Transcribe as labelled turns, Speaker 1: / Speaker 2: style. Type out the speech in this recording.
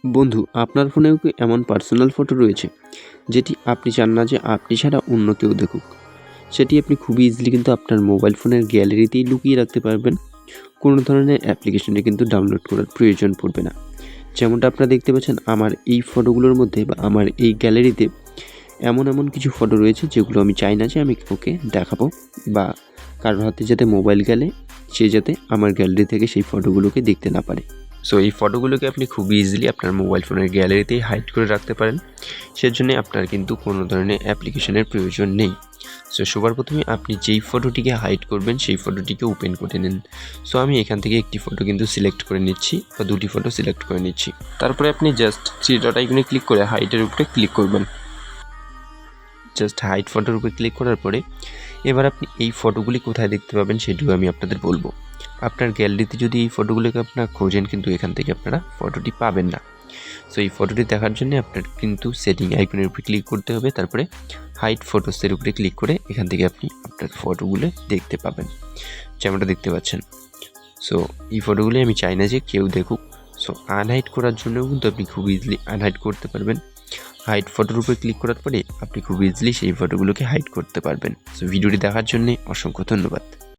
Speaker 1: বন্ধু, আপনার ফোনেও কি এমন পার্সোনাল ফটো রয়েছে যেটি আপনি চান না যে আপনি ছাড়া অন্য কেউ দেখুক? সেটি আপনি খুবই ইজিলি কিন্তু আপনার মোবাইল ফোনের গ্যালারিতেই লুকিয়ে রাখতে পারবেন। কোনো ধরনের অ্যাপ্লিকেশনে কিন্তু ডাউনলোড করার প্রয়োজন পড়বে না। যেমনটা আপনারা দেখতে পাচ্ছেন আমার এই ফটোগুলোর মধ্যে বা আমার এই গ্যালারিতে এমন কিছু ফটো রয়েছে যেগুলো আমি চাই না যে আমি ওকে দেখাবো বা কারোর হাতে যাতে মোবাইল গেলে সে যাতে আমার গ্যালারি থেকে সেই ফটোগুলোকে দেখতে না পারে। সো এই ফটোগুলোকে আপনি খুবই ইজিলি আপনার মোবাইল ফোনের গ্যালারিতেই হাইড করে রাখতে পারেন। সেজন্য আপনার কিন্তু কোনো ধরনের অ্যাপ্লিকেশনের প্রয়োজন নেই। সো সবার প্রথমে আপনি যেই ফটোটিকে হাইড করবেন সেই ফটোটিকে ওপেন করে নিন। সো আমি এখান থেকে একটি ফটো কিন্তু সিলেক্ট করে নিচ্ছি বা দুটি ফটো সিলেক্ট করে নিচ্ছি। তারপরে আপনি জাস্ট থ্রি ডট আইকনে ক্লিক করে হাইডের উপরে ক্লিক করবেন। জাস্ট হাইড ফটোর উপরে ক্লিক করার পরে এবার আপনি এই ফটোগুলি কোথায় দেখতে পাবেন সেটিও আমি আপনাদের বলবো। আপনার গ্যালারিতে যদি এই ফটোগুলোকে আপনারা খোঁজেন কিন্তু এখান থেকে আপনারা ফটোটি পাবেন না। সো এই ফটোটি দেখার জন্য আপনার কিন্তু সেটিং আইকনের উপরে ক্লিক করতে হবে, তারপরে হাইড ফটোসের উপরে ক্লিক করে এখান থেকে আপনি আপনার ফটোগুলো দেখতে পাবেন যেমনটা দেখতে পাচ্ছেন। সো এই ফটোগুলি আমি চাই না যে কেউ দেখুক। সো আনহাইড করার জন্যও কিন্তু আপনি খুব ইজিলি আনহাইড করতে পারবেন। হাইড ফটোর উপরে ক্লিক করার পরে আপনি খুব ইজিলি সেই ফটোগুলোকে হাইড করতে পারবেন। সো ভিডিওটি দেখার জন্য অসংখ্য ধন্যবাদ।